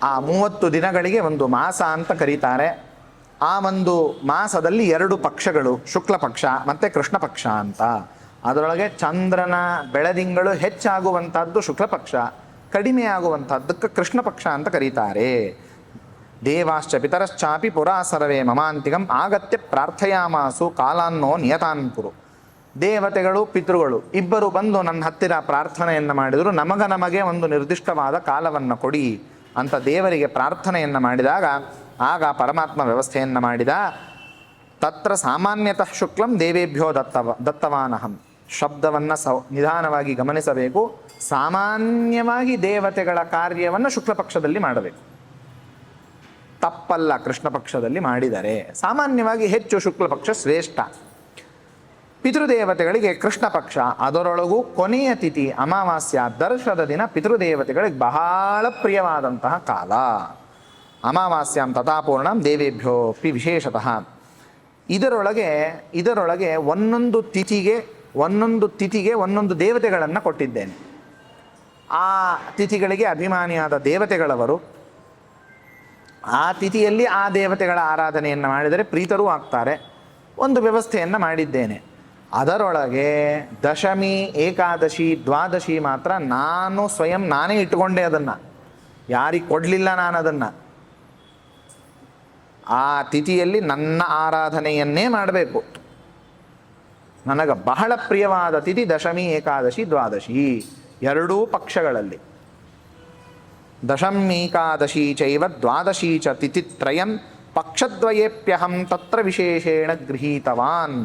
ಆ 30 ದಿನಗಳಿಗೆ ಒಂದು ಮಾಸ ಅಂತ ಕರೀತಾರೆ. ಆ ಒಂದು ಮಾಸದಲ್ಲಿ 2 ಪಕ್ಷಗಳು, ಶುಕ್ಲ ಪಕ್ಷ ಮತ್ತು ಕೃಷ್ಣ ಪಕ್ಷ ಅಂತ. ಅದರೊಳಗೆ ಚಂದ್ರನ ಬೆಳದಿಂಗಳು ಹೆಚ್ಚಾಗುವಂಥದ್ದು ಶುಕ್ಲ ಪಕ್ಷ, ಕಡಿಮೆ ಆಗುವಂಥದ್ದಕ್ಕೆ ಕೃಷ್ಣ ಪಕ್ಷ ಅಂತ ಕರೀತಾರೆ. ದೇವಾಶ್ಚ ಪಿತರಶ್ಚಾಪಿ ಪುರಾ ಸರ್ವೇ ಮಮಾಂತಿಕಂ ಆಗತ್ಯ ಪ್ರಾರ್ಥಯಾಮಾಸು ಕಾಲಾನ್ನೋ ನಿಯತಾನ್ ಕುರು. ದೇವತೆಗಳು ಪಿತೃಗಳು ಇಬ್ಬರು ಬಂದು ನನ್ನ ಹತ್ತಿರ ಪ್ರಾರ್ಥನೆಯನ್ನು ಮಾಡಿದರು, ನಮಗೆ ಒಂದು ನಿರ್ದಿಷ್ಟವಾದ ಕಾಲವನ್ನು ಕೊಡಿ ಅಂತ ದೇವರಿಗೆ ಪ್ರಾರ್ಥನೆಯನ್ನು ಮಾಡಿದಾಗ ಆಗ ಪರಮಾತ್ಮ ವ್ಯವಸ್ಥೆಯನ್ನು ಮಾಡಿದ. ತತ್ರ ಸಾಮಾನ್ಯತಃ ಶುಕ್ಲಂ ದೇವೇಭ್ಯೋ ದತ್ತವಾನಹಂ. ಶಬ್ದವನ್ನು ನಿಧಾನವಾಗಿ ಗಮನಿಸಬೇಕು. ಸಾಮಾನ್ಯವಾಗಿ ದೇವತೆಗಳ ಕಾರ್ಯವನ್ನು ಶುಕ್ಲ ಪಕ್ಷದಲ್ಲಿ ಮಾಡಬೇಕು, ತಪ್ಪಲ್ಲ. ಕೃಷ್ಣ ಪಕ್ಷದಲ್ಲಿ ಮಾಡಿದರೆ ಸಾಮಾನ್ಯವಾಗಿ ಹೆಚ್ಚು ಶುಕ್ಲ ಪಕ್ಷ ಶ್ರೇಷ್ಠ. ಪಿತೃದೇವತೆಗಳಿಗೆ ಕೃಷ್ಣ ಪಕ್ಷ, ಅದರೊಳಗೂ ಕೊನೆಯ ತಿಥಿ ಅಮಾವಾಸ್ಯ ದರ್ಶದ ದಿನ ಪಿತೃದೇವತೆಗಳಿಗೆ ಬಹಳ ಪ್ರಿಯವಾದಂತಹ ಕಾಲ. ಅಮಾವಾಸ್ಯಾಂ ತಥಾಪೂರ್ಣಂ ದೇವೇಭ್ಯೋ ಪಿ ವಿಶೇಷತಃ. ಇದರೊಳಗೆ ಒಂದೊಂದು ತಿಥಿಗೆ ಒಂದೊಂದು ದೇವತೆಗಳನ್ನು ಕೊಟ್ಟಿದ್ದೇನೆ. ಆ ತಿಥಿಗಳಿಗೆ ಅಭಿಮಾನಿಯಾದ ದೇವತೆಗಳವರು ಆ ತಿಥಿಯಲ್ಲಿ ಆ ದೇವತೆಗಳ ಆರಾಧನೆಯನ್ನು ಮಾಡಿದರೆ ಪ್ರೀತರೂ ಆಗ್ತಾರೆ. ಒಂದು ವ್ಯವಸ್ಥೆಯನ್ನು ಮಾಡಿದ್ದೇನೆ. ಅದರೊಳಗೆ ದಶಮಿ, ಏಕಾದಶಿ, ದ್ವಾದಶಿ ಮಾತ್ರ ನಾನು ಸ್ವಯಂ ನಾನೇ ಇಟ್ಟುಕೊಂಡೆ. ಅದನ್ನು ಯಾರಿಗೆ ಕೊಡಲಿಲ್ಲ ನಾನು. ಅದನ್ನು ಆ ತಿಥಿಯಲ್ಲಿ ನನ್ನ ಆರಾಧನೆಯನ್ನೇ ಮಾಡಬೇಕು. ನನಗೆ ಬಹಳ ಪ್ರಿಯವಾದ ತಿಥಿ ದಶಮಿ, ಏಕಾದಶಿ, ದ್ವಾದಶಿ 2 ಪಕ್ಷಗಳಲ್ಲಿ. ದಶಮೀಕಾದಶಿ ಚೈವ ದ್ವಾದಶಿ ಚ ತಿಥಿತ್ರಯಂ ಪಕ್ಷದ್ವಯೇಪ್ಯಹಂ ತತ್ರ ವಿಶೇಷೇಣ ಗೃಹೀತವಾನ್.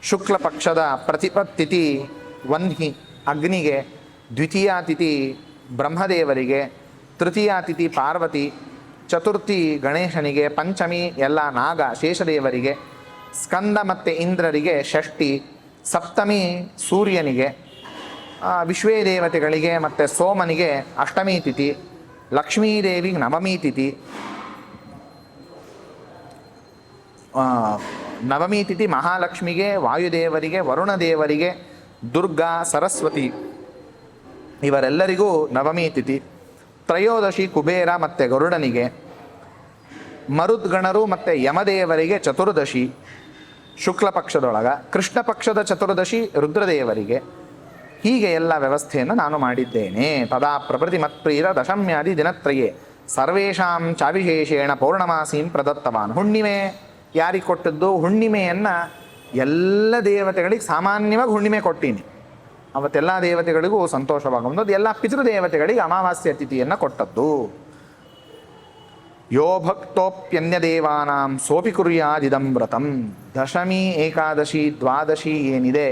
ಶುಕ್ಲ ಪಕ್ಷದ ಪ್ರತಿಪತ್ತಿಥಿ ವನ್ಹಿ ಅಗ್ನಿಗೆ, ದ್ವಿತೀಯ ತಿಥಿ ಬ್ರಹ್ಮದೇವರಿಗೆ, ತೃತೀಯ ತಿಥಿ ಪಾರ್ವತಿ, ಚತುರ್ಥಿ ಗಣೇಶನಿಗೆ, ಪಂಚಮಿ ಎಲ್ಲ ನಾಗ ಶೇಷದೇವರಿಗೆ, ಸ್ಕಂದ ಮತ್ತು ಇಂದ್ರರಿಗೆ ಷಷ್ಠಿ, ಸಪ್ತಮಿ ಸೂರ್ಯನಿಗೆ, ವಿಶ್ವೇ ದೇವತೆಗಳಿಗೆ ಮತ್ತು ಸೋಮನಿಗೆ ಅಷ್ಟಮಿ ತಿಥಿ, ಲಕ್ಷ್ಮೀದೇವಿಗೆ ನವಮಿ ತಿಥಿ, ನವಮಿ ತಿಥಿ ಮಹಾಲಕ್ಷ್ಮಿಗೆ, ವಾಯುದೇವರಿಗೆ, ವರುಣದೇವರಿಗೆ, ದುರ್ಗಾ, ಸರಸ್ವತಿ ಇವರೆಲ್ಲರಿಗೂ ನವಮಿ ತಿಥಿ. ತ್ರಯೋದಶಿ ಕುಬೇರ ಮತ್ತು ಗರುಡನಿಗೆ, ಮರುದ್ಗಣರು ಮತ್ತು ಯಮದೇವರಿಗೆ ಚತುರ್ದಶಿ ಶುಕ್ಲ ಪಕ್ಷದೊಳಗ, ಕೃಷ್ಣ ಪಕ್ಷದ ಚತುರ್ದಶಿ ರುದ್ರದೇವರಿಗೆ. ಹೀಗೆ ಎಲ್ಲ ವ್ಯವಸ್ಥೆಯನ್ನು ನಾನು ಮಾಡಿದ್ದೇನೆ. ತದಾ ಪ್ರಭೃತಿ ಮತ್ಪ್ರೀತ ದಶಮ್ಯಾದಿ ದಿನತ್ರಯೇ ಸರ್ವೇಷಾಂ ಚಾವಿಶೇಷೇಣ ಪೌರ್ಣಮಾಸೀಂ ಪ್ರದತ್ತವಾನ್. ಹುಣ್ಣಿಮೆ ಯಾರಿಗೆ ಕೊಟ್ಟದ್ದು? ಹುಣ್ಣಿಮೆಯನ್ನು ಎಲ್ಲ ದೇವತೆಗಳಿಗೆ ಸಾಮಾನ್ಯವಾಗಿ ಹುಣ್ಣಿಮೆ ಕೊಟ್ಟೀನಿ. ಅವತ್ತೆಲ್ಲ ದೇವತೆಗಳಿಗೂ ಸಂತೋಷವಾಗುವುದು. ಎಲ್ಲ ಪಿತೃದೇವತೆಗಳಿಗೆ ಅಮಾವಾಸ್ಯ ತಿಥಿಯನ್ನು ಕೊಟ್ಟದ್ದು. ಯೋ ಭಕ್ತೋಪ್ಯನ್ಯ ದೇವಾನಾಂ ಸೋಪಿ ಕುರ್ಯಾದಿದಂ ವ್ರತಂ. ದಶಮಿ, ಏಕಾದಶಿ, ದ್ವಾದಶಿ ಏನಿದೆ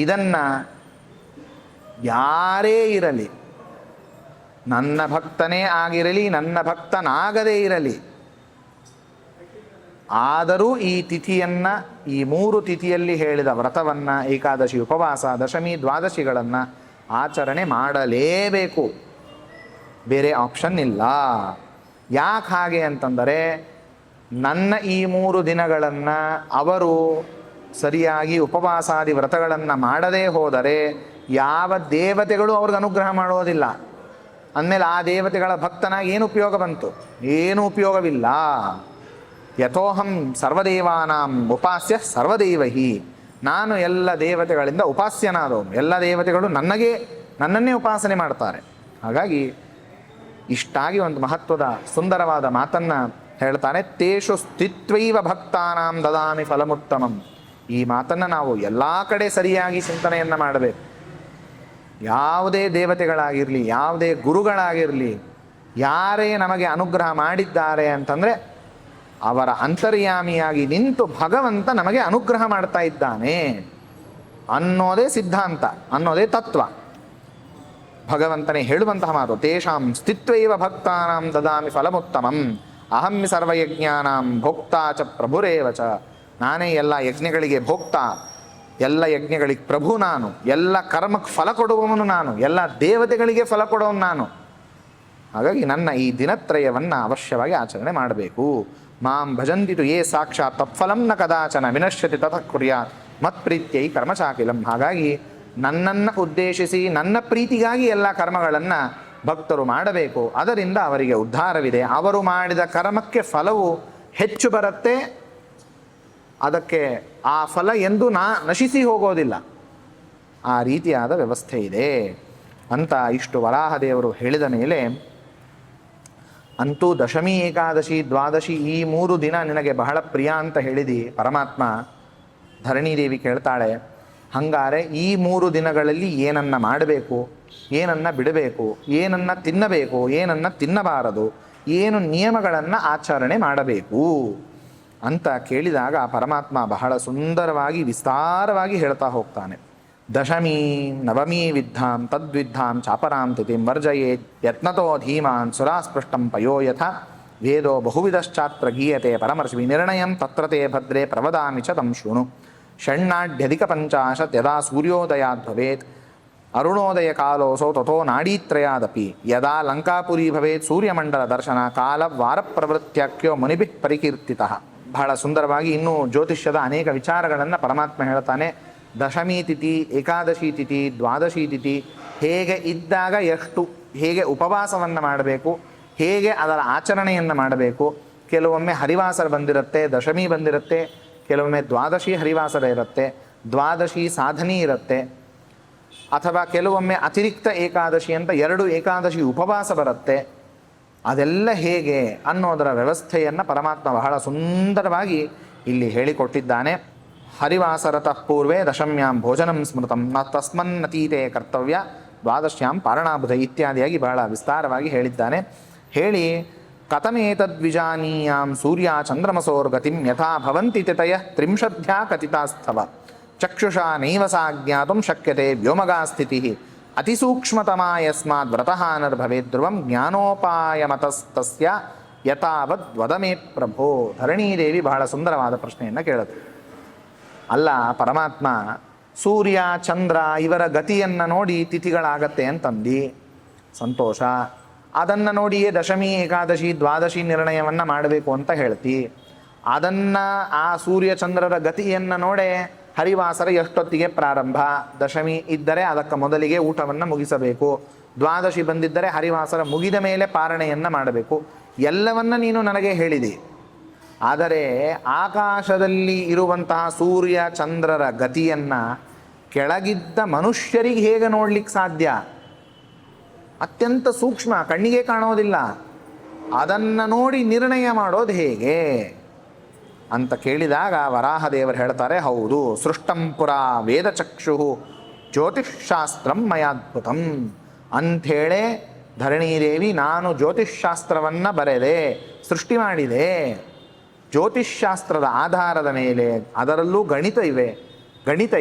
ಇದನ್ನು ಯಾರೇ ಇರಲಿ, ನನ್ನ ಭಕ್ತನೇ ಆಗಿರಲಿ, ನನ್ನ ಭಕ್ತನಾಗದೇ ಇರಲಿ, ಆದರೂ ಈ ತಿಥಿಯನ್ನು, ಈ 3 ತಿಥಿಯಲ್ಲಿ ಹೇಳಿದ ವ್ರತವನ್ನು, ಏಕಾದಶಿ ಉಪವಾಸ, ದಶಮಿ ದ್ವಾದಶಿಗಳನ್ನು ಆಚರಣೆ ಮಾಡಲೇಬೇಕು. ಬೇರೆ ಆಪ್ಷನ್ ಇಲ್ಲ. ಯಾಕೆ ಹಾಗೆ ಅಂತಂದರೆ, ನನ್ನ ಈ 3 ದಿನಗಳನ್ನು ಅವರು ಸರಿಯಾಗಿ ಉಪವಾಸಾದಿ ವ್ರತಗಳನ್ನು ಮಾಡದೇ ಹೋದರೆ ಯಾವ ದೇವತೆಗಳು ಅವ್ರಿಗೆ ಅನುಗ್ರಹ ಮಾಡೋದಿಲ್ಲ. ಅಂದಮೇಲೆ ಆ ದೇವತೆಗಳ ಭಕ್ತನಾಗಿ ಏನು ಉಪಯೋಗ ಬಂತು? ಏನೂ ಉಪಯೋಗವಿಲ್ಲ. ಯಥೋಹಂ ಸರ್ವದೇವಾನಾಂ ಉಪಾಸ್ಯ ಸರ್ವದೇವಹಿ. ನಾನು ಎಲ್ಲ ದೇವತೆಗಳಿಂದ ಉಪಾಸ್ಯನಾದವನು. ಎಲ್ಲ ದೇವತೆಗಳು ನನ್ನನ್ನೇ ಉಪಾಸನೆ ಮಾಡ್ತಾರೆ. ಹಾಗಾಗಿ ಇಷ್ಟಾಗಿ ಒಂದು ಮಹತ್ವದ ಸುಂದರವಾದ ಮಾತನ್ನು ಹೇಳ್ತಾನೆ. ತೇಷು ಸ್ಥಿತ್ವೈವ ಭಕ್ತಾನಾಂ ದದಾಮಿ ಫಲಮುತ್ತಮಂ. ಈ ಮಾತನ್ನು ನಾವು ಎಲ್ಲ ಕಡೆ ಸರಿಯಾಗಿ ಚಿಂತನೆಯನ್ನು ಮಾಡಬೇಕು. ಯಾವುದೇ ದೇವತೆಗಳಾಗಿರಲಿ, ಯಾವುದೇ ಗುರುಗಳಾಗಿರಲಿ, ಯಾರೇ ನಮಗೆ ಅನುಗ್ರಹ ಮಾಡಿದ್ದಾರೆ ಅಂತಂದರೆ ಅವರ ಅಂತರ್ಯಾಮಿಯಾಗಿ ನಿಂತು ಭಗವಂತ ನಮಗೆ ಅನುಗ್ರಹ ಮಾಡ್ತಾ ಇದ್ದಾನೆ ಅನ್ನೋದೇ ಸಿದ್ಧಾಂತ, ಅನ್ನೋದೇ ತತ್ವ. ಭಗವಂತನೇ ಹೇಳುವಂತಹ ಮಾತು. ತೇಷಾಂ ಸ್ಥಿತ್ವೈವ ಭಕ್ತಾನಾಂ ದದಾಮಿ ಫಲಮುತ್ತಮಂ ಅಹಂ ಸರ್ವಯಜ್ಞಾನಾಂ ಭೋಕ್ತಾ ಚ ಪ್ರಭುರೇವ ಚ. ನಾನೇ ಎಲ್ಲ ಯಜ್ಞಗಳಿಗೆ ಭೋಕ್ತ, ಎಲ್ಲ ಯಜ್ಞಗಳಿಗೆ ಪ್ರಭು ನಾನು, ಎಲ್ಲ ಕರ್ಮಕ್ಕೆ ಫಲ ಕೊಡುವವನು ನಾನು, ಎಲ್ಲ ದೇವತೆಗಳಿಗೆ ಫಲ ಕೊಡುವವನು ನಾನು. ಹಾಗಾಗಿ ನನ್ನ ಈ ದಿನತ್ರಯವನ್ನು ಅವಶ್ಯವಾಗಿ ಆಚರಣೆ ಮಾಡಬೇಕು. ಮಾಂ ಭಜಂತಿತು ಯೇ ಸಾಕ್ಷಾತ್ ತತ್ಫಲಂ ನ ಕದಾಚನ ವಿನಶ್ಯತಿ ತತಃ ಕುರ್ಯಾತ್ ಮತ್ಪ್ರೀತ್ಯೈ ಕರ್ಮಚಾಕಿಲಂ. ಹಾಗಾಗಿ ನನ್ನನ್ನು ಉದ್ದೇಶಿಸಿ ನನ್ನ ಪ್ರೀತಿಗಾಗಿ ಎಲ್ಲ ಕರ್ಮಗಳನ್ನು ಭಕ್ತರು ಮಾಡಬೇಕು. ಅದರಿಂದ ಅವರಿಗೆ ಉದ್ಧಾರವಿದೆ. ಅವರು ಮಾಡಿದ ಕರ್ಮಕ್ಕೆ ಫಲವು ಹೆಚ್ಚು ಬರುತ್ತೆ. ಅದಕ್ಕೆ ಆ ಫಲ ಎಂದೂ ನಶಿಸಿ ಹೋಗೋದಿಲ್ಲ. ಆ ರೀತಿಯಾದ ವ್ಯವಸ್ಥೆ ಇದೆ ಅಂತ ಇಷ್ಟು ವರಾಹದೇವರು ಹೇಳಿದ ಮೇಲೆ, ಅಂತೂ ದಶಮಿ, ಏಕಾದಶಿ, ದ್ವಾದಶಿ ಈ 3 ದಿನ ನಿನಗೆ ಬಹಳ ಪ್ರಿಯ ಅಂತ ಹೇಳಿದಿ ಪರಮಾತ್ಮ. ಧರಣಿದೇವಿ ಕೇಳ್ತಾಳೆ, ಹಂಗಾರೆ ಈ 3 ದಿನಗಳಲ್ಲಿ ಏನನ್ನ ಮಾಡಬೇಕು, ಏನನ್ನ ಬಿಡಬೇಕು, ಏನನ್ನ ತಿನ್ನಬೇಕು, ಏನನ್ನ ತಿನ್ನಬಾರದು, ಏನು ನಿಯಮಗಳನ್ನು ಆಚರಣೆ ಮಾಡಬೇಕು ಅಂತ ಕೇಳಿದಾಗ ಪರಮಾತ್ಮ ಬಹಳ ಸುಂದರವಾಗಿ ವಿಸ್ತಾರವಾಗಿ ಹೇಳ್ತಾ ಹೋಗ್ತಾನೆ. ದಶಮೀ ನವಮೀ ವಿದ್ಧಾಂ ತದ್ವಿದ್ಧಾಂ ಚಾಪರಾಂ ತಿಥಿಂ ವರ್ಜಯೇತ್ ಯತ್ನತೋ ಧೀಮಾನ್ ಸುರಾಸ್ಪೃಷ್ಟಂ ಪಯೋ ಯಥ ವೇದೋ ಬಹುವಿಧಶ್ಚಾತ್ರ ಗೀಯತೆ ಪರಮರ್ಷಿ ನಿರ್ಣಯಂ ತತ್ರತೆ ಭದ್ರೇ ಪ್ರವದಾಮಿ ಚ ತಂ ಶೃಣು. ಷಣ್ಣಾಢ್ಯಧಿಕ ಪಂಚಾಶತ್ ಯದಾ ಸೂರ್ಯೋದಯಾದ್ ಭವೇತ್ ಅರುಣೋದಯ ಕಾಲೋಸೌ ತಥೋ ನಾಡೀತ್ರಯಾದಪಿ ಯದಾ ಲಂಕಾಪುರಿ ಭವೇತ್ ಸೂರ್ಯಮಂಡಲ ದರ್ಶನ ಕಾಲ ವಾರ ಪ್ರವೃತ್ತ್ಯಾಖ್ಯೋ ಮುನಿಭಿಃ ಪರಿಕೀರ್ತಿತಃ. ಬಹಳ ಸುಂದರವಾಗಿ ಇನ್ನೂ ಜ್ಯೋತಿಷ್ಯದ ಅನೇಕ ವಿಚಾರಗಳನ್ನು ಪರಮಾತ್ಮ ಹೇಳ್ತಾನೆ. ದಶಮಿ ತಿಥಿ, ಏಕಾದಶಿ ತಿಥಿ, ದ್ವಾದಶಿ ತಿಥಿ ಹೇಗೆ ಇದ್ದಾಗ ಹೇಗೆ ಉಪವಾಸವನ್ನು ಮಾಡಬೇಕು, ಹೇಗೆ ಅದರ ಆಚರಣೆಯನ್ನು ಮಾಡಬೇಕು. ಕೆಲವೊಮ್ಮೆ ಹರಿವಾಸರ ಬಂದಿರುತ್ತೆ, ದಶಮಿ ಬಂದಿರುತ್ತೆ, ಕೆಲವೊಮ್ಮೆ ದ್ವಾದಶಿ ಹರಿವಾಸರ ಇರುತ್ತೆ, ದ್ವಾದಶಿ ಸಾಧನಿ ಇರುತ್ತೆ, ಅಥವಾ ಕೆಲವೊಮ್ಮೆ ಅತಿರಿಕ್ತ ಏಕಾದಶಿ ಅಂತ 2 ಏಕಾದಶಿ ಉಪವಾಸ ಬರುತ್ತೆ. ಅದೆಲ್ಲ ಹೇಗೆ ಅನ್ನೋದರ ವ್ಯವಸ್ಥೆಯನ್ನು ಪರಮಾತ್ಮ ಬಹಳ ಸುಂದರವಾಗಿ ಇಲ್ಲಿ ಹೇಳಿಕೊಟ್ಟಿದ್ದಾನೆ. ಹರಿವಾಸರತಃ ಪೂರ್ವೇ ದಶಮ್ಯಾಂ ಭೋಜನಂ ಸ್ಮೃತಂ ನ ತಸ್ಮನ್ನತೀತೆ ಕರ್ತವ್ಯ ದ್ವಾದಶ್ಯಾಂ ಪಾರಣಾಬುಧ ಇತ್ಯಾದಿಯಾಗಿ ಬಹಳ ವಿಸ್ತಾರವಾಗಿ ಹೇಳಿದ್ದಾನೆ. ಹೇಳಿ ಕಥಮೇತದ್ವಿಜಾನೀಯಾಂ ಸೂರ್ಯ ಚಂದ್ರಮಸೋರ್ಗತಿಂ ಯಥಾ ಭವಂತಿ ತಿಥಯ ತ್ರಿಂಶದ್ಧ್ಯಾ ಕಥಿತಾಸ್ತವ ಚಕ್ಷುಷಾ ನೈವ ಸಾ ಜ್ಞಾತುಂ ಶಕ್ಯತೆ ವ್ಯೋಮಗಾ ಸ್ಥಿತಿ ಅತಿಸೂಕ್ಷ್ಮತಮಾ ಯಸ್ಮಾದ್ ವ್ರತಃ ನರ್ಭವೇದ್ ಧ್ರುವಂ ಜ್ಞಾನೋಪಾಯಮತಸ್ತಸ್ಯ ಯಥಾವದ್ ವದಮೇ ಪ್ರಭೋ. ಧರಣೀದೇವಿ ಬಹಳ ಸುಂದರವಾದ ಪ್ರಶ್ನೆಯನ್ನು ಕೇಳುತ್ತೆ. ಅಲ್ಲ ಪರಮಾತ್ಮ, ಸೂರ್ಯ ಚಂದ್ರ ಇವರ ಗತಿಯನ್ನು ನೋಡಿ ತಿಥಿಗಳಾಗತ್ತೆ ಅಂತಂದು ಸಂತೋಷ. ಅದನ್ನು ನೋಡಿಯೇ ದಶಮಿ, ಏಕಾದಶಿ, ದ್ವಾದಶಿ ನಿರ್ಣಯವನ್ನು ಮಾಡಬೇಕು ಅಂತ ಹೇಳ್ತಿ. ಅದನ್ನು ಆ ಸೂರ್ಯ ಚಂದ್ರರ ಗತಿಯನ್ನು ನೋಡೇ ಹರಿವಾಸರ ಎಷ್ಟೊತ್ತಿಗೆ ಪ್ರಾರಂಭ, ದಶಮಿ ಇದ್ದರೆ ಅದಕ್ಕೆ ಮೊದಲಿಗೆ ಊಟವನ್ನು ಮುಗಿಸಬೇಕು, ದ್ವಾದಶಿ ಬಂದಿದ್ದರೆ ಹರಿವಾಸರ ಮುಗಿದ ಮೇಲೆ ಪಾರಣೆಯನ್ನು ಮಾಡಬೇಕು. ಎಲ್ಲವನ್ನ ನೀನು ನನಗೆ ಹೇಳಿದೆ. ಆದರೆ ಆಕಾಶದಲ್ಲಿ ಇರುವಂತಹ ಸೂರ್ಯ ಚಂದ್ರರ ಗತಿಯನ್ನು ಕೆಳಗಿದ್ದ ಮನುಷ್ಯರಿಗೆ ಹೇಗೆ ನೋಡ್ಲಿಕ್ಕೆ ಸಾಧ್ಯ? ಅತ್ಯಂತ ಸೂಕ್ಷ್ಮ, ಕಣ್ಣಿಗೆ ಕಾಣೋದಿಲ್ಲ. ಅದನ್ನು ನೋಡಿ ನಿರ್ಣಯ ಮಾಡೋದು ಹೇಗೆ ಅಂತ ಕೇಳಿದಾಗ ವರಾಹದೇವರು ಹೇಳ್ತಾರೆ, ಹೌದು, ಸೃಷ್ಟಂ ಪುರಾ ವೇದಚಕ್ಷು ಜ್ಯೋತಿಷ್ಶಾಸ್ತ್ರಂ ಮಯಾದ್ಭುತಂ ಅಂಥೇಳೆ ಧರಣೀದೇವಿ ನಾನು ಜ್ಯೋತಿಷ್ಶಾಸ್ತ್ರವನ್ನು ಬರೆದೆ, ಸೃಷ್ಟಿ ಮಾಡಿದೆ. ಜ್ಯೋತಿಷ್ಶಾಸ್ತ್ರದ ಆಧಾರದ ಮೇಲೆ ಅದರಲ್ಲೂ ಗಣಿತ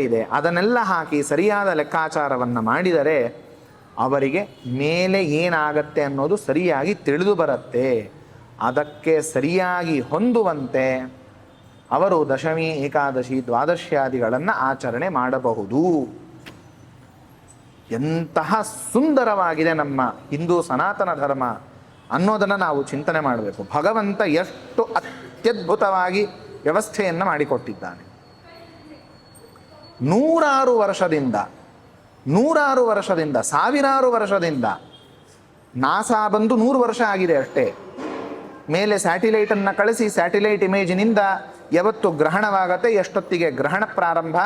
ಇದೆ. ಅದನ್ನೆಲ್ಲ ಹಾಕಿ ಸರಿಯಾದ ಲೆಕ್ಕಾಚಾರವನ್ನು ಮಾಡಿದರೆ ಅವರಿಗೆ ಮೇಲೆ ಏನಾಗತ್ತೆ ಅನ್ನೋದು ಸರಿಯಾಗಿ ತಿಳಿದು ಬರುತ್ತೆ. ಅದಕ್ಕೆ ಸರಿಯಾಗಿ ಹೊಂದುವಂತೆ ಅವರು ದಶಮಿ, ಏಕಾದಶಿ, ದ್ವಾದಶ್ಯಾದಿಗಳನ್ನು ಆಚರಣೆ ಮಾಡಬಹುದು. ಎಂತಹ ಸುಂದರವಾಗಿದೆ ನಮ್ಮ ಹಿಂದೂ ಸನಾತನ ಧರ್ಮ ಅನ್ನೋದನ್ನು ನಾವು ಚಿಂತನೆ ಮಾಡಬೇಕು. ಭಗವಂತ ಎಷ್ಟು ಅತ್ಯದ್ಭುತವಾಗಿ ವ್ಯವಸ್ಥೆಯನ್ನು ಮಾಡಿಕೊಟ್ಟಿದ್ದಾನೆ. ನೂರಾರು ವರ್ಷದಿಂದ ಸಾವಿರಾರು ವರ್ಷದಿಂದ ನಾಸಾ ಬಂದು 100 ವರ್ಷ ಆಗಿದೆ ಅಷ್ಟೇ. ಮೇಲೆ ಸ್ಯಾಟಿಲೈಟನ್ನು ಕಳಿಸಿ ಸ್ಯಾಟಿಲೈಟ್ ಇಮೇಜಿನಿಂದ ಯಾವತ್ತು ಗ್ರಹಣವಾಗತ್ತೆ, ಎಷ್ಟೊತ್ತಿಗೆ ಗ್ರಹಣ ಪ್ರಾರಂಭ,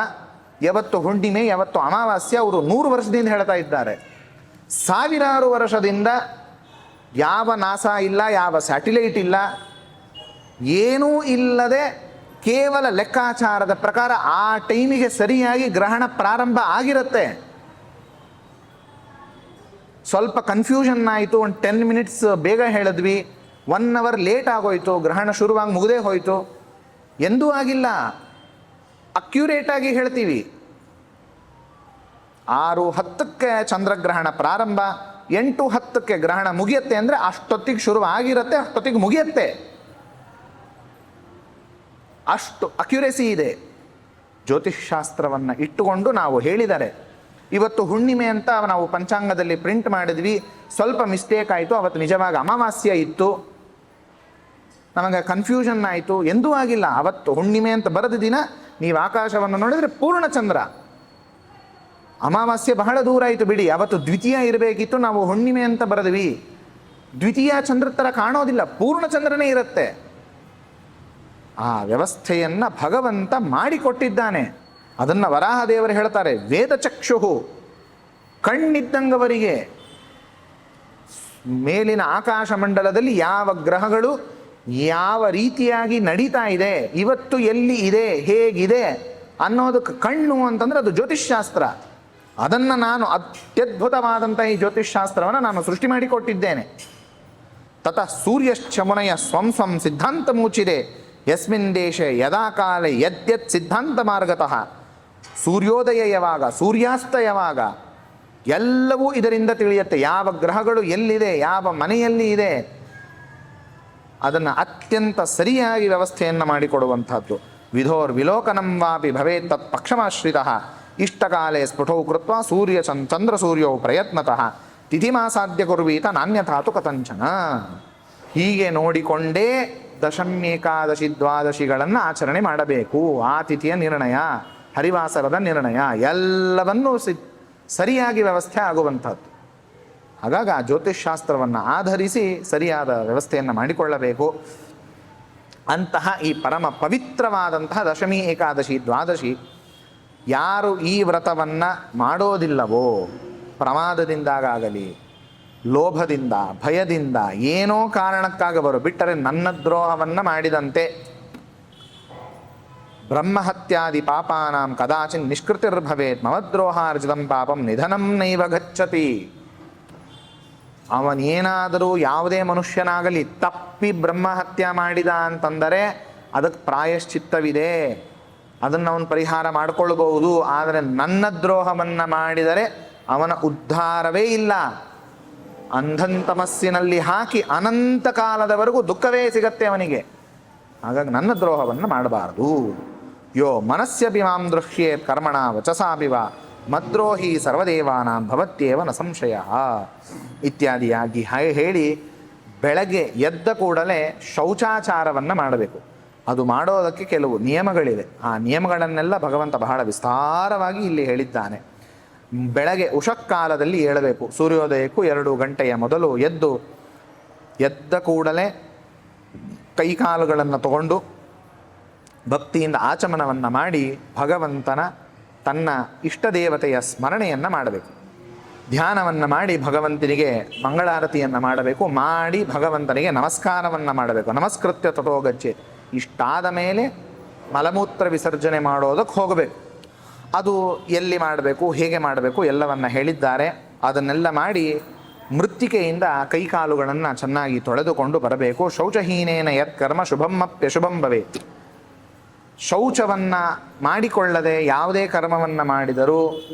ಯಾವತ್ತು ಹುಣ್ಣಿಮೆ, ಯಾವತ್ತು ಅಮಾವಾಸ್ಯ ಅವರು 100 ವರ್ಷದಿಂದ ಹೇಳ್ತಾ ಇದ್ದಾರೆ. ಸಾವಿರಾರು ವರ್ಷದಿಂದ ಯಾವ ನಾಸಾ ಇಲ್ಲ, ಯಾವ ಸ್ಯಾಟಿಲೈಟ್ ಇಲ್ಲ, ಏನೂ ಇಲ್ಲದೆ ಕೇವಲ ಲೆಕ್ಕಾಚಾರದ ಪ್ರಕಾರ ಆ ಟೈಮಿಗೆ ಸರಿಯಾಗಿ ಗ್ರಹಣ ಪ್ರಾರಂಭ ಆಗಿರುತ್ತೆ. ಸ್ವಲ್ಪ ಕನ್ಫ್ಯೂಷನ್ ಆಯಿತು, ಒಂದು 10 ಮಿನಿಟ್ಸ್ ಬೇಗ ಹೇಳಿದ್ವಿ, 1 ಅವರ್ ಲೇಟ್ ಆಗೋಯ್ತು, ಗ್ರಹಣ ಶುರುವಾಗಿ ಮುಗದೇ ಹೋಯಿತು, ಎಂದೂ ಆಗಿಲ್ಲ. ಅಕ್ಯುರೇಟಾಗಿ ಹೇಳ್ತೀವಿ. 6:10ಕ್ಕೆ ಚಂದ್ರಗ್ರಹಣ ಪ್ರಾರಂಭ, 8:10ಕ್ಕೆ ಗ್ರಹಣ ಮುಗಿಯುತ್ತೆ ಅಂದರೆ ಅಷ್ಟೊತ್ತಿಗೆ ಶುರು ಆಗಿರುತ್ತೆ, ಅಷ್ಟೊತ್ತಿಗೆ ಮುಗಿಯುತ್ತೆ. ಅಷ್ಟು ಅಕ್ಯುರೇಸಿ ಇದೆ. ಜ್ಯೋತಿಷ್ಶಾಸ್ತ್ರವನ್ನು ಇಟ್ಟುಕೊಂಡು ನಾವು ಹೇಳಿದರೆ, ಇವತ್ತು ಹುಣ್ಣಿಮೆ ಅಂತ ನಾವು ಪಂಚಾಂಗದಲ್ಲಿ ಪ್ರಿಂಟ್ ಮಾಡಿದ್ವಿ, ಸ್ವಲ್ಪ ಮಿಸ್ಟೇಕ್ ಆಯಿತು, ಅವತ್ತು ನಿಜವಾಗಿ ಅಮಾವಾಸ್ಯೆ ಇತ್ತು, ನಮಗೆ ಕನ್ಫ್ಯೂಷನ್ ಆಯಿತು, ಎಂದೂ ಆಗಿಲ್ಲ. ಅವತ್ತು ಹುಣ್ಣಿಮೆ ಅಂತ ಬರೆದ ದಿನ ನೀವು ಆಕಾಶವನ್ನು ನೋಡಿದರೆ ಪೂರ್ಣ ಚಂದ್ರ, ಅಮಾವಾಸ್ಯೆ ಬಹಳ ದೂರ ಆಯಿತು ಬಿಡಿ, ಅವತ್ತು ದ್ವಿತೀಯ ಇರಬೇಕಿತ್ತು, ನಾವು ಹುಣ್ಣಿಮೆ ಅಂತ ಬರೆದ್ವಿ. ದ್ವಿತೀಯ ಚಂದ್ರ ಥರ ಕಾಣೋದಿಲ್ಲ, ಪೂರ್ಣ ಚಂದ್ರನೇ ಇರುತ್ತೆ. ಆ ವ್ಯವಸ್ಥೆಯನ್ನು ಭಗವಂತ ಮಾಡಿಕೊಟ್ಟಿದ್ದಾನೆ. ಅದನ್ನು ವರಾಹದೇವರು ಹೇಳ್ತಾರೆ, ವೇದಚಕ್ಷುಹು, ಕಣ್ಣಿದ್ದಂಗವರಿಗೆ ಮೇಲಿನ ಆಕಾಶ ಮಂಡಲದಲ್ಲಿ ಯಾವ ಗ್ರಹಗಳು ಯಾವ ರೀತಿಯಾಗಿ ನಡೀತಾ ಇದೆ, ಇವತ್ತು ಎಲ್ಲಿ ಇದೆ, ಹೇಗಿದೆ ಅನ್ನೋದಕ್ಕೆ ಕಣ್ಣು ಅಂತಂದರೆ ಅದು ಜ್ಯೋತಿಷ್ಶಾಸ್ತ್ರ. ಅದನ್ನು ನಾನು ಅತ್ಯದ್ಭುತವಾದಂಥ ಈ ಜ್ಯೋತಿಷ್ಶಾಸ್ತ್ರವನ್ನು ನಾನು ಸೃಷ್ಟಿ ಮಾಡಿಕೊಟ್ಟಿದ್ದೇನೆ. ತತಃ ಸೂರ್ಯಶ್ಚಮುನಯ ಸ್ವಂ ಸ್ವಂ ಸಿದ್ಧಾಂತ ಮುಚ್ಚಿದೆ ಯಸ್ಮಿನ್ ದೇಶೆ ಯದಾ ಕಾಲೆ ಯದ್ಯತ್ ಸಿದ್ಧಾಂತ ಮಾರ್ಗತಃ. ಸೂರ್ಯೋದಯ ಯಾವಾಗ, ಸೂರ್ಯಾಸ್ತ ಯಾವಾಗ, ಎಲ್ಲವೂ ಇದರಿಂದ ತಿಳಿಯುತ್ತೆ. ಯಾವ ಗ್ರಹಗಳು ಎಲ್ಲಿದೆ, ಯಾವ ಮನೆಯಲ್ಲಿ ಇದೆ, ಅದನ್ನು ಅತ್ಯಂತ ಸರಿಯಾಗಿ ವ್ಯವಸ್ಥೆಯನ್ನು ಮಾಡಿಕೊಡುವಂಥದ್ದು. ವಿಧೋರ್ ವಿಲೋಕನಂ ವಾಪಿ ಭವೇತ್ ತತ್ ಪಕ್ಷಮಾಶ್ರಿತಃ ಇಷ್ಟಕಾಲೇ ಸ್ಫುಟೌ ಕೃತ್ವ ಸೂರ್ಯ ಚಂದ್ರ ಸೂರ್ಯೌ ಪ್ರಯತ್ನತಃ ತಿಥಿಮಾಸಾಧ್ಯ ಕುರ್ವೀತ ನಾಣ್ಯಥಾತು ಕಥಂಚನ. ಹೀಗೆ ನೋಡಿಕೊಂಡೇ ದಶಮ್ಯೇಕಾದಶಿ ದ್ವಾದಶಿಗಳನ್ನು ಆಚರಣೆ ಮಾಡಬೇಕು. ಆ ತಿಥಿಯ ನಿರ್ಣಯ, ಹರಿವಾಸರದ ನಿರ್ಣಯ, ಎಲ್ಲವನ್ನೂ ಸರಿಯಾಗಿ ವ್ಯವಸ್ಥೆ ಆಗುವಂಥದ್ದು. ಹಾಗಾಗಿ ಆ ಜ್ಯೋತಿಷ್ಶಾಸ್ತ್ರವನ್ನು ಆಧರಿಸಿ ಸರಿಯಾದ ವ್ಯವಸ್ಥೆಯನ್ನು ಮಾಡಿಕೊಳ್ಳಬೇಕು. ಅಂತಹ ಈ ಪರಮ ಪವಿತ್ರವಾದಂತಹ ದಶಮಿ ಏಕಾದಶಿ ದ್ವಾದಶಿ ಯಾರು ಈ ವ್ರತವನ್ನು ಮಾಡೋದಿಲ್ಲವೋ, ಪ್ರಮಾದದಿಂದಾಗಲಿ ಲೋಭದಿಂದ ಭಯದಿಂದ ಏನೋ ಕಾರಣಕ್ಕಾಗಬರು ಬಿಟ್ಟರೆ ನನ್ನ ದ್ರೋಹವನ್ನು ಮಾಡಿದಂತೆ. ಬ್ರಹ್ಮಹತ್ಯಾದಿ ಪಾಪಾನಾಂ ಕದಾಚಿನ್ ನಿಷ್ಕೃತಿರ್ಭವೇತ್ ಮಮದ್ರೋಹಾರ್ಜಿತಂ ಪಾಪಂ ನಿಧನಂ ನೈವ ಗಚ್ಚತಿ. ಅವನೇನಾದರೂ ಯಾವುದೇ ಮನುಷ್ಯನಾಗಲಿ ತಪ್ಪಿ ಬ್ರಹ್ಮಹತ್ಯೆ ಮಾಡಿದ ಅಂತಂದರೆ ಅದಕ್ಕೆ ಪ್ರಾಯಶ್ಚಿತ್ತವಿದೆ, ಅದನ್ನು ಅವನು ಪರಿಹಾರ ಮಾಡಿಕೊಳ್ಬಹುದು. ಆದರೆ ನನ್ನ ದ್ರೋಹವನ್ನು ಮಾಡಿದರೆ ಅವನ ಉದ್ಧಾರವೇ ಇಲ್ಲ. ಅಂಧಂತಮಸ್ಸಿನಲ್ಲಿ ಹಾಕಿ ಅನಂತ ಕಾಲದವರೆಗೂ ದುಃಖವೇ ಸಿಗತ್ತೆ ಅವನಿಗೆ. ಹಾಗಾಗಿ ನನ್ನ ದ್ರೋಹವನ್ನು ಮಾಡಬಾರದು. ಯೋ ಮನಸ್ಸಪಿ ಮಾಂ ದೃಹ್ಯೇತ್ ಕರ್ಮಣ ವಚಸಾಪಿ ವಾ ಮದ್ರೋಹಿ ಸರ್ವದೇವಾನಾಂ ಭವತ್ಯೇವ ನ ಸಂಶಯ ಇತ್ಯಾದಿಯಾಗಿ ಹೇಳಿ ಬೆಳಗ್ಗೆ ಎದ್ದ ಕೂಡಲೇ ಶೌಚಾಚಾರವನ್ನು ಮಾಡಬೇಕು. ಅದು ಮಾಡೋದಕ್ಕೆ ಕೆಲವು ನಿಯಮಗಳಿವೆ. ಆ ನಿಯಮಗಳನ್ನೆಲ್ಲ ಭಗವಂತ ಬಹಳ ವಿಸ್ತಾರವಾಗಿ ಇಲ್ಲಿ ಹೇಳಿದ್ದಾನೆ. ಬೆಳಗ್ಗೆ ಉಷಕ್ಕಾಲದಲ್ಲಿ ಏಳಬೇಕು. ಸೂರ್ಯೋದಯಕ್ಕೂ 2 ಗಂಟೆಯ ಮೊದಲು ಎದ್ದ ಕೂಡಲೇ ಕೈಕಾಲುಗಳನ್ನು ತಗೊಂಡು ಭಕ್ತಿಯಿಂದ ಆಚಮನವನ್ನು ಮಾಡಿ ಭಗವಂತನ ತನ್ನ ಇಷ್ಟ ದೇವತೆಯ ಸ್ಮರಣೆಯನ್ನು ಮಾಡಬೇಕು. ಧ್ಯಾನವನ್ನು ಮಾಡಿ ಭಗವಂತನಿಗೆ ಮಂಗಳಾರತಿಯನ್ನು ಮಾಡಬೇಕು. ಮಾಡಿ ಭಗವಂತನಿಗೆ ನಮಸ್ಕಾರವನ್ನು ಮಾಡಬೇಕು. ನಮಸ್ಕೃತ್ಯ ತಥೋ ಗಚ್ಚೇತ್. ಇಷ್ಟಾದ ಮೇಲೆ ಮಲಮೂತ್ರ ವಿಸರ್ಜನೆ ಮಾಡೋದಕ್ಕೆ ಹೋಗಬೇಕು. ಅದು ಎಲ್ಲಿ ಮಾಡಬೇಕು, ಹೇಗೆ ಮಾಡಬೇಕು ಎಲ್ಲವನ್ನು ಹೇಳಿದ್ದಾರೆ. ಅದನ್ನೆಲ್ಲ ಮಾಡಿ ಮೃತ್ತಿಕೆಯಿಂದ ಕೈಕಾಲುಗಳನ್ನು ಚೆನ್ನಾಗಿ ತೊಳೆದುಕೊಂಡು ಬರಬೇಕು. ಶೌಚಹೀನೇನ ಯತ್ ಕರ್ಮ ಶುಭಮಪ್ಯಶುಭಂ ಭವೇತ್. ಶೌಚವನ್ನು ಮಾಡಿಕೊಳ್ಳದೆ ಯಾವುದೇ ಕರ್ಮವನ್ನು ಮಾಡಿದರೂ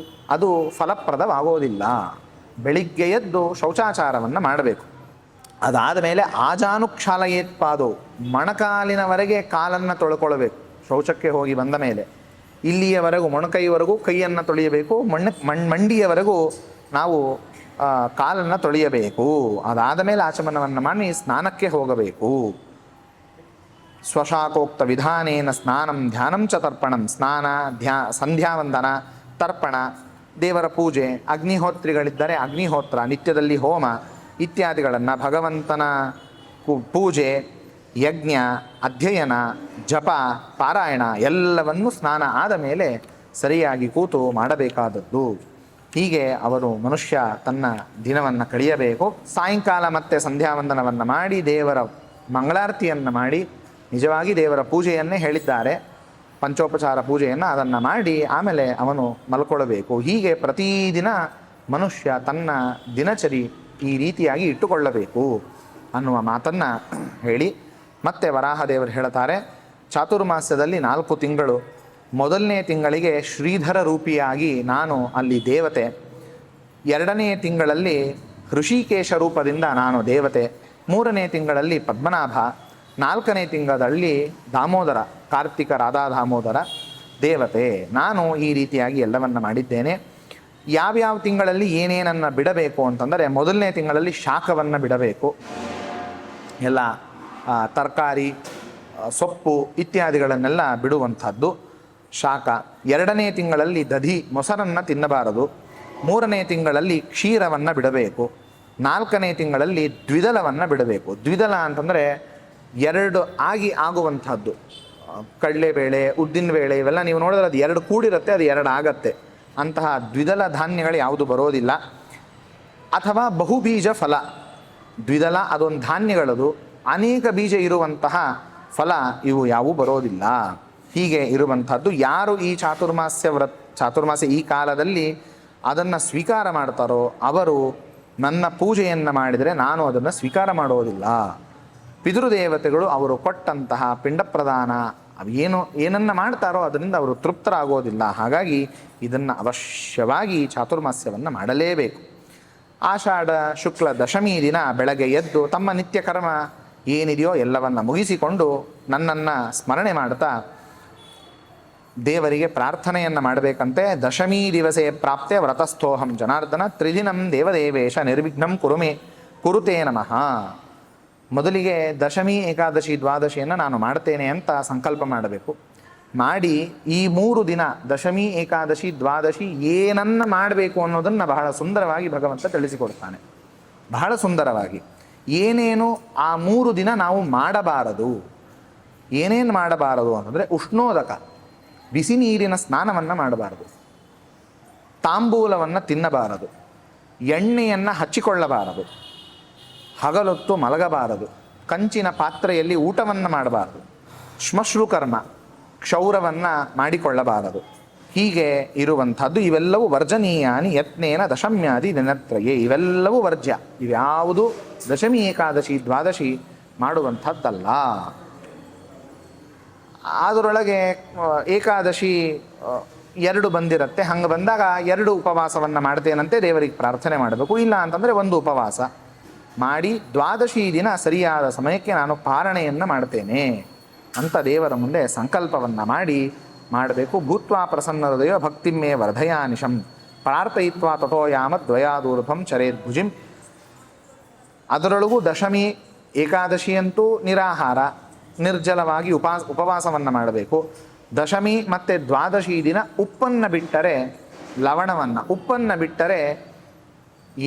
ಅದು ಫಲಪ್ರದವಾಗೋದಿಲ್ಲ. ಬೆಳಿಗ್ಗೆ ಎದ್ದು ಶೌಚಾಚಾರವನ್ನು ಮಾಡಬೇಕು. ಅದಾದ ಮೇಲೆ ಆಜಾನುಕ್ಷಾಲಯೇತ್ಪಾದೋ, ಮೊಣಕಾಲಿನವರೆಗೆ ಕಾಲನ್ನು ತೊಳ್ಕೊಳ್ಬೇಕು. ಶೌಚಕ್ಕೆ ಹೋಗಿ ಬಂದ ಮೇಲೆ ಇಲ್ಲಿಯವರೆಗೂ ಮೊಣಕೈವರೆಗೂ ಕೈಯನ್ನು ತೊಳೆಯಬೇಕು. ಮಂಡಿಯವರೆಗೂ ನಾವು ಕಾಲನ್ನು ತೊಳೆಯಬೇಕು. ಅದಾದ ಮೇಲೆ ಆಚಮನವನ್ನು ಮಾಡಿ ಸ್ನಾನಕ್ಕೆ ಹೋಗಬೇಕು. ಸ್ವಶಾಕೋಕ್ತ ವಿಧಾನೇನ ಸ್ನಾನಂ ಧ್ಯಾನಂ ಚ ತರ್ಪಣಂ. ಸ್ನಾನ, ಸಂಧ್ಯಾವಂದನ, ತರ್ಪಣ, ದೇವರ ಪೂಜೆ, ಅಗ್ನಿಹೋತ್ರಿಗಳಿದ್ದರೆ ಅಗ್ನಿಹೋತ್ರ, ನಿತ್ಯದಲ್ಲಿ ಹೋಮ ಇತ್ಯಾದಿಗಳನ್ನು, ಭಗವಂತನ ಪೂಜೆ, ಯಜ್ಞ, ಅಧ್ಯಯನ, ಜಪ, ಪಾರಾಯಣ ಎಲ್ಲವನ್ನು ಸ್ನಾನ ಆದ ಮೇಲೆ ಸರಿಯಾಗಿ ಕೂತು ಮಾಡಬೇಕಾದದ್ದು. ಹೀಗೆ ಅವರು ಮನುಷ್ಯ ತನ್ನ ದಿನವನ್ನು ಕಳೆಯಬೇಕು. ಸಾಯಂಕಾಲ ಮತ್ತೆ ಸಂಧ್ಯಾವಂದನವನ್ನು ಮಾಡಿ ದೇವರ ಮಂಗಳಾರತಿಯನ್ನು ಮಾಡಿ, ನಿಜವಾಗಿ ದೇವರ ಪೂಜೆಯನ್ನೇ ಹೇಳಿದ್ದಾರೆ, ಪಂಚೋಪಚಾರ ಪೂಜೆಯನ್ನು ಅದನ್ನು ಮಾಡಿ ಆಮೇಲೆ ಅವನು ಮಲ್ಕೊಳ್ಳಬೇಕು. ಹೀಗೆ ಪ್ರತಿದಿನ ಮನುಷ್ಯ ತನ್ನ ದಿನಚರಿ ಈ ರೀತಿಯಾಗಿ ಇಟ್ಟುಕೊಳ್ಳಬೇಕು ಅನ್ನುವ ಮಾತನ್ನು ಹೇಳಿ ಮತ್ತೆ ವರಾಹದೇವರು ಹೇಳ್ತಾರೆ, ಚಾತುರ್ಮಾಸ್ಯದಲ್ಲಿ 4 ತಿಂಗಳು, ಮೊದಲನೇ ತಿಂಗಳಿಗೆ ಶ್ರೀಧರ ರೂಪಿಯಾಗಿ ನಾನು ಅಲ್ಲಿ ದೇವತೆ, 2ನೇ ತಿಂಗಳಲ್ಲಿ ಹೃಷಿಕೇಶ ರೂಪದಿಂದ ನಾನು ದೇವತೆ, 3ನೇ ತಿಂಗಳಲ್ಲಿ ಪದ್ಮನಾಭ, 4ನೇ ತಿಂಗಳಲ್ಲಿ ದಾಮೋದರ, ಕಾರ್ತಿಕ ರಾಧಾ ದಾಮೋದರ ದೇವತೆ. ನಾನು ಈ ರೀತಿಯಾಗಿ ಎಲ್ಲವನ್ನು ಮಾಡಿದ್ದೇನೆ. ಯಾವ್ಯಾವ ತಿಂಗಳಲ್ಲಿ ಏನೇನನ್ನು ಬಿಡಬೇಕು ಅಂತಂದರೆ, ಮೊದಲನೇ ತಿಂಗಳಲ್ಲಿ ಶಾಖವನ್ನು ಬಿಡಬೇಕು. ಎಲ್ಲ ತರಕಾರಿ, ಸೊಪ್ಪು ಇತ್ಯಾದಿಗಳನ್ನೆಲ್ಲ ಬಿಡುವಂಥದ್ದು. ಶಾಖ. 2ನೇ ತಿಂಗಳಲ್ಲಿ ದಧಿ ಮೊಸರನ್ನು ತಿನ್ನಬಾರದು. 3ನೇ ತಿಂಗಳಲ್ಲಿ ಕ್ಷೀರವನ್ನು ಬಿಡಬೇಕು. 4ನೇ ತಿಂಗಳಲ್ಲಿ ದ್ವಿದಲವನ್ನು ಬಿಡಬೇಕು. ದ್ವಿದಲ ಅಂತಂದರೆ 2 ಆಗುವಂಥದ್ದು. ಕಡಲೆಬೇಳೆ, ಉದ್ದಿನಬೇಳೆ ಇವೆಲ್ಲ ನೀವು ನೋಡಿದ್ರೆ ಅದು 2 ಕೂಡಿರುತ್ತೆ, ಅದು 2 ಆಗತ್ತೆ. ಅಂತಹ ದ್ವಿದಲ ಧಾನ್ಯಗಳು ಯಾವುದು ಬರೋದಿಲ್ಲ. ಅಥವಾ ಬಹುಬೀಜ ಫಲ. ದ್ವಿದಲ ಅದೊಂದು ಧಾನ್ಯಗಳದು, ಅನೇಕ ಬೀಜ ಇರುವಂತಹ ಫಲ ಇವು ಯಾವೂ ಬರೋದಿಲ್ಲ. ಹೀಗೆ ಇರುವಂಥದ್ದು. ಯಾರು ಈ ಚಾತುರ್ಮಾಸ್ಯ ಈ ಕಾಲದಲ್ಲಿ ಅದನ್ನು ಸ್ವೀಕಾರ ಮಾಡ್ತಾರೋ ಅವರು ನನ್ನ ಪೂಜೆಯನ್ನು ಮಾಡಿದರೆ ನಾನು ಅದನ್ನು ಸ್ವೀಕಾರ ಮಾಡೋದಿಲ್ಲ. ಪಿತೃದೇವತೆಗಳು ಅವರು ಕೊಟ್ಟಂತಹ ಪಿಂಡ ಪ್ರದಾನ ಏನನ್ನು ಮಾಡ್ತಾರೋ ಅದರಿಂದ ಅವರು ತೃಪ್ತರಾಗೋದಿಲ್ಲ. ಹಾಗಾಗಿ ಇದನ್ನು ಅವಶ್ಯವಾಗಿ ಚಾತುರ್ಮಾಸ್ಯವನ್ನು ಮಾಡಲೇಬೇಕು. ಆಷಾಢ ಶುಕ್ಲ ದಶಮಿ ದಿನ ಬೆಳಗ್ಗೆ ಎದ್ದು ತಮ್ಮ ನಿತ್ಯ ಕರ್ಮ ಏನಿದೆಯೋ ಎಲ್ಲವನ್ನು ಮುಗಿಸಿಕೊಂಡು ನನ್ನನ್ನು ಸ್ಮರಣೆ ಮಾಡ್ತಾ ದೇವರಿಗೆ ಪ್ರಾರ್ಥನೆಯನ್ನು ಮಾಡಬೇಕಂತೆ. ದಶಮೀ ದಿವಸೇ ಪ್ರಾಪ್ತೆ ವ್ರತಸ್ಥೋಹಂ ಜನಾರ್ದನ ತ್ರಿದಿನಂ ದೇವದೇವೇಶ ನಿರ್ವಿಘ್ನಂ ಕುರುತೇ ನಮಃ. ಮೊದಲಿಗೆ ದಶಮಿ, ಏಕಾದಶಿ, ದ್ವಾದಶಿಯನ್ನು ನಾನು ಮಾಡ್ತೇನೆ ಅಂತ ಸಂಕಲ್ಪ ಮಾಡಬೇಕು. ಮಾಡಿ ಈ 3 ದಿನ ದಶಮಿ, ಏಕಾದಶಿ, ದ್ವಾದಶಿ ಏನನ್ನು ಮಾಡಬೇಕು ಅನ್ನೋದನ್ನು ಬಹಳ ಸುಂದರವಾಗಿ ಭಗವಂತ ತಿಳಿಸಿಕೊಡ್ತಾನೆ. ಬಹಳ ಸುಂದರವಾಗಿ ಏನೇನು ಆ 3 ದಿನ ನಾವು ಮಾಡಬಾರದು. ಏನೇನು ಮಾಡಬಾರದು ಅಂತಂದರೆ ಉಷ್ಣೋದಕ, ಬಿಸಿ ನೀರಿನ ಸ್ನಾನವನ್ನು ಮಾಡಬಾರದು, ತಾಂಬೂಲವನ್ನು ತಿನ್ನಬಾರದು, ಎಣ್ಣೆಯನ್ನು ಹಚ್ಚಿಕೊಳ್ಳಬಾರದು, ಹಗಲೊತ್ತು ಮಲಗಬಾರದು, ಕಂಚಿನ ಪಾತ್ರೆಯಲ್ಲಿ ಊಟವನ್ನು ಮಾಡಬಾರದು, ಶ್ಮಶ್ರುಕರ್ಮ ಕ್ಷೌರವನ್ನು ಮಾಡಿಕೊಳ್ಳಬಾರದು. ಹೀಗೆ ಇರುವಂಥದ್ದು. ಇವೆಲ್ಲವೂ ವರ್ಜನೀಯಾನಿ ಯತ್ನೇನ ದಶಮ್ಯಾದಿ ದಿನತ್ರಯೇ. ಇವೆಲ್ಲವೂ ವರ್ಜ್ಯ. ಇವ್ಯಾವುದು ದಶಮಿ, ಏಕಾದಶಿ, ದ್ವಾದಶಿ ಮಾಡುವಂಥದ್ದಲ್ಲ. ಅದರೊಳಗೆ ಏಕಾದಶಿ 2 ಬಂದಿರುತ್ತೆ. ಹಂಗೆ ಬಂದಾಗ 2 ಉಪವಾಸವನ್ನು ಮಾಡ್ತೇನಂತೆ ದೇವರಿಗೆ ಪ್ರಾರ್ಥನೆ ಮಾಡಬೇಕು. ಇಲ್ಲ ಅಂತಂದರೆ 1 ಉಪವಾಸ ಮಾಡಿ ದ್ವಾದಶಿ ದಿನ ಸರಿಯಾದ ಸಮಯಕ್ಕೆ ನಾನು ಪಾರಣೆಯನ್ನು ಮಾಡ್ತೇನೆ ಅಂತ ದೇವರ ಮುಂದೆ ಸಂಕಲ್ಪವನ್ನು ಮಾಡಬೇಕು. ಭೂತ್ವಾ ಪ್ರಸನ್ನ ಹೃದಯ ಭಕ್ತಿಮೇ ವರ್ಧಯಾನಿಶಂ ಪ್ರಾರ್ಥಯಿತ್ವಾ ತಥೋ ಯಾಮತ್ ದ್ವಯಾದೂರ್ಧಂ ಚರೇತ್ ಭುಜಿಂ. ಅದರೊಳಗೂ ದಶಮಿ, ಏಕಾದಶಿಯಂತೂ ನಿರಾಹಾರ, ನಿರ್ಜಲವಾಗಿ ಉಪವಾಸವನ್ನು ಮಾಡಬೇಕು. ದಶಮಿ ಮತ್ತು ದ್ವಾದಶಿ ದಿನ ಉಪ್ಪನ್ನು ಬಿಟ್ಟರೆ, ಉಪ್ಪನ್ನು ಬಿಟ್ಟರೆ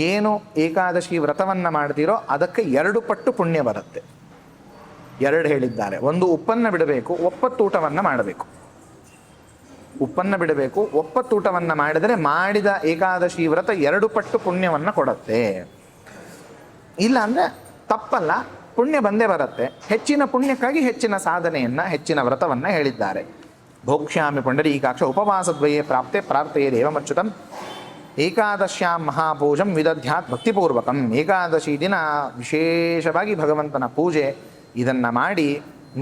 ಏನು ಏಕಾದಶಿ ವ್ರತವನ್ನು ಮಾಡ್ತೀರೋ ಅದಕ್ಕೆ 2 ಪಟ್ಟು ಪುಣ್ಯ ಬರುತ್ತೆ. 2 ಹೇಳಿದ್ದಾರೆ. 1 ಉಪ್ಪನ್ನು ಬಿಡಬೇಕು, ಒಪ್ಪತ್ತೂಟವನ್ನು ಮಾಡಬೇಕು. ಉಪ್ಪನ್ನು ಬಿಡಬೇಕು, ಒಪ್ಪತ್ತೂಟವನ್ನು ಮಾಡಿದರೆ ಮಾಡಿದ ಏಕಾದಶಿ ವ್ರತ 2 ಪಟ್ಟು ಪುಣ್ಯವನ್ನು ಕೊಡುತ್ತೆ. ಇಲ್ಲ ಅಂದರೆ ತಪ್ಪಲ್ಲ, ಪುಣ್ಯ ಬಂದೇ ಬರುತ್ತೆ. ಹೆಚ್ಚಿನ ಪುಣ್ಯಕ್ಕಾಗಿ ಹೆಚ್ಚಿನ ಸಾಧನೆಯನ್ನು, ಹೆಚ್ಚಿನ ವ್ರತವನ್ನು ಹೇಳಿದ್ದಾರೆ. ಭೋಕ್ಷ್ಯಾಮಿ ಪುಂಡರೀಕಾಕ್ಷ ಉಪವಾಸದ್ವಯೇ ಪ್ರಾಪ್ತೆ ಪ್ರಾರ್ಥೆಯೇ ದೇವಮಚ್ಯುತಂ ಏಕಾದಶ್ಯಾಂ ಮಹಾಪೂಜಂ ವಿದಧ್ಯಾತ್ ಭಕ್ತಿಪೂರ್ವಕಂ. ಏಕಾದಶಿ ದಿನ ವಿಶೇಷವಾಗಿ ಭಗವಂತನ ಪೂಜೆ ಇದನ್ನು ಮಾಡಿ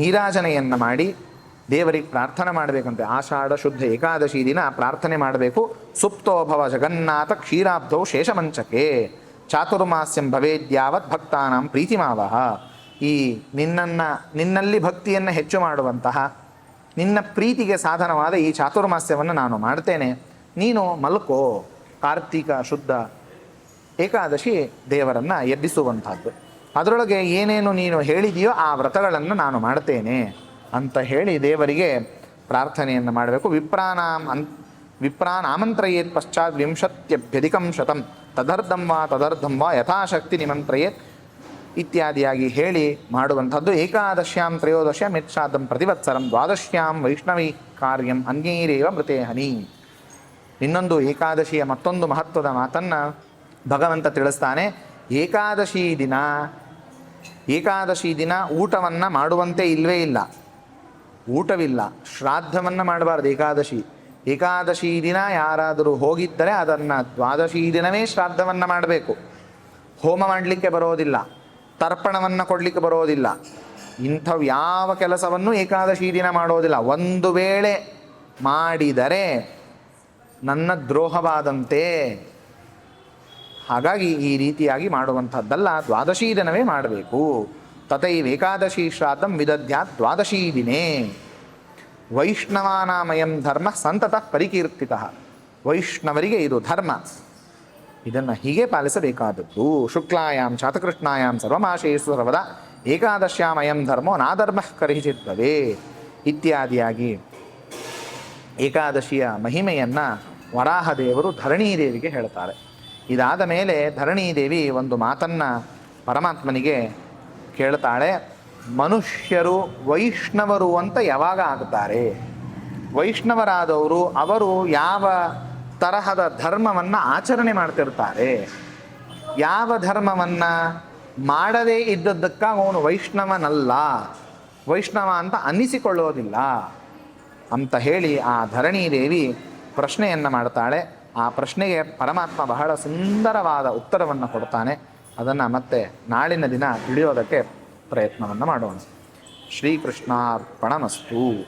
ನೀರಾಜನೆಯನ್ನು ಮಾಡಿ ದೇವರಿಗೆ ಪ್ರಾರ್ಥನೆ ಮಾಡಬೇಕಂತೆ. ಆಷಾಢ ಶುದ್ಧ ಏಕಾದಶಿ ದಿನ ಪ್ರಾರ್ಥನೆ ಮಾಡಬೇಕು. ಸುಪ್ತೋಭವ ಜಗನ್ನಾಥ ಕ್ಷೀರಾಬ್ಧೌ ಶೇಷಮಂಚಕೆ ಚಾತುರ್ಮಾಸ್ಯಂ ಭವೇದ್ಯಾವತ್ ಭಕ್ತಾನಾಂ ಪ್ರೀತಿಮಾವಹ. ಈ ನಿನ್ನಲ್ಲಿ ಭಕ್ತಿಯನ್ನು ಹೆಚ್ಚು ಮಾಡುವಂತಹ, ನಿನ್ನ ಪ್ರೀತಿಗೆ ಸಾಧನವಾದ ಈ ಚಾತುರ್ಮಾಸ್ಯವನ್ನು ನಾನು ಮಾಡ್ತೇನೆ, ನೀನು ಮಲ್ಕೋ. ಕಾರ್ತಿಕ ಶುದ್ಧ ಏಕಾದಶಿ ದೇವರನ್ನು ಎಬ್ಬಿಸುವಂಥದ್ದು. ಅದರೊಳಗೆ ಏನೇನು ನೀನು ಹೇಳಿದೆಯೋ ಆ ವ್ರತಗಳನ್ನು ನಾನು ಮಾಡ್ತೇನೆ ಅಂತ ಹೇಳಿ ದೇವರಿಗೆ ಪ್ರಾರ್ಥನೆಯನ್ನು ಮಾಡಬೇಕು. ವಿಪ್ರಾನ್ ಆಮಂತ್ರಯೇತ್ ಪಶ್ಚಾತ್ 20 ತದರ್ಧಂ ವಾ ಯಥಾಶಕ್ತಿ ನಿಮಂತ್ರಯೇತ್ ಇತ್ಯಾದಿಯಾಗಿ ಹೇಳಿ ಮಾಡುವಂಥದ್ದು. ಏಕಾದಶ್ಯಾಂ ತ್ರಯೋದಶ್ಯಾಂ ಯತ್ಶ್ರಾದ್ದಂ ಪ್ರತಿವತ್ಸರಂ ದ್ವಾದಶ್ಯಾಂ ವೈಷ್ಣವೀ ಕಾರ್ಯಂ ಅನ್ಯೈರೇವ ಮೃತೇಹನಿ. ಇನ್ನೊಂದು ಏಕಾದಶಿಯ ಮತ್ತೊಂದು ಮಹತ್ವದ ಮಾತನ್ನು ಭಗವಂತ ತಿಳಿಸ್ತಾನೆ. ಏಕಾದಶಿ ದಿನ ಊಟವನ್ನು ಮಾಡುವಂತೆ ಇಲ್ಲವೇ ಇಲ್ಲ. ಊಟವಿಲ್ಲ, ಶ್ರಾದ್ದವನ್ನು ಮಾಡಬಾರ್ದು. ಏಕಾದಶಿ ದಿನ ಯಾರಾದರೂ ಹೋಗಿದ್ದರೆ ಅದನ್ನು ದ್ವಾದಶಿ ದಿನವೇ ಶ್ರಾದ್ದವನ್ನು ಮಾಡಬೇಕು. ಹೋಮ ಮಾಡಲಿಕ್ಕೆ ಬರೋದಿಲ್ಲ, ತರ್ಪಣವನ್ನು ಕೊಡಲಿಕ್ಕೆ ಬರೋದಿಲ್ಲ, ಇಂಥವು ಯಾವ ಕೆಲಸವನ್ನು ಏಕಾದಶಿ ದಿನ ಮಾಡೋದಿಲ್ಲ. ಒಂದು ವೇಳೆ ಮಾಡಿದರೆ ನನ್ನ ದ್ರೋಹವಾದಂತೆ. ಹಾಗಾಗಿ ಈ ರೀತಿಯಾಗಿ ಮಾಡುವಂಥದ್ದಲ್ಲ, ದ್ವಾದಶಿ ದಿನವೇ ಮಾಡಬೇಕು. ತಥೈವ ಏಕಾದಶಿ ಶ್ರಾದ್ದಂ ವಿದಧ್ಯಾತ್ ದ್ವಾದಶಿ ದಿನೇ. ವೈಷ್ಣವಾನಾಮಯಂ ಧರ್ಮ ಸಂತತಃ ಪರಿಕೀರ್ತಿತಃ. ವೈಷ್ಣವರಿಗೆ ಇದು ಧರ್ಮ, ಇದನ್ನು ಹೀಗೆ ಪಾಲಿಸಬೇಕಾದದ್ದು. ಶುಕ್ಲಾಯಾಂ ಚಾತಕೃಷ್ಣಾಯಾಂ ಸರ್ವಮಾಶೇಷು ಸರ್ವದಾ ಏಕಾದಶ್ಯಾಮಯಂ ಧರ್ಮೋ ನಾಧರ್ಮ ಕರ್ಹಿಚಿತ್ ಭವೇತ್ ಇತ್ಯಾದಿಯಾಗಿ ಏಕಾದಶಿಯ ಮಹಿಮೆಯನ್ನು ವರಾಹದೇವರು ಧರಣೀದೇವಿಗೆ ಹೇಳ್ತಾರೆ. ಇದಾದ ಮೇಲೆ ಧರಣೀದೇವಿ ಒಂದು ಮಾತನ್ನು ಪರಮಾತ್ಮನಿಗೆ ಕೇಳ್ತಾಳೆ. ಮನುಷ್ಯರು ವೈಷ್ಣವರು ಅಂತ ಯಾವಾಗ ಆಗ್ತಾರೆ? ವೈಷ್ಣವರಾದವರು ಅವರು ಯಾವ ತರಹದ ಧರ್ಮವನ್ನು ಆಚರಣೆ ಮಾಡ್ತಿರ್ತಾರೆ? ಯಾವ ಧರ್ಮವನ್ನು ಮಾಡದೇ ಇದ್ದದ್ದಕ್ಕಾಗಿ ಅವನು ವೈಷ್ಣವನಲ್ಲ, ವೈಷ್ಣವ ಅಂತ ಅನ್ನಿಸಿಕೊಳ್ಳೋದಿಲ್ಲ ಅಂತ ಹೇಳಿ ಆ ಧರಣೀದೇವಿ ಪ್ರಶ್ನೆಯನ್ನು ಮಾಡ್ತಾಳೆ. ಆ ಪ್ರಶ್ನೆಗೆ ಪರಮಾತ್ಮ ಬಹಳ ಸುಂದರವಾದ ಉತ್ತರವನ್ನು ಕೊಡ್ತಾನೆ. ಅದನ್ನು ಮತ್ತೆ ನಾಳಿನ ದಿನ ತಿಳಿಯೋದಕ್ಕೆ ಪ್ರಯತ್ನವನ್ನು ಮಾಡೋಣ. ಶ್ರೀಕೃಷ್ಣಾರ್ಪಣಮಸ್ತು.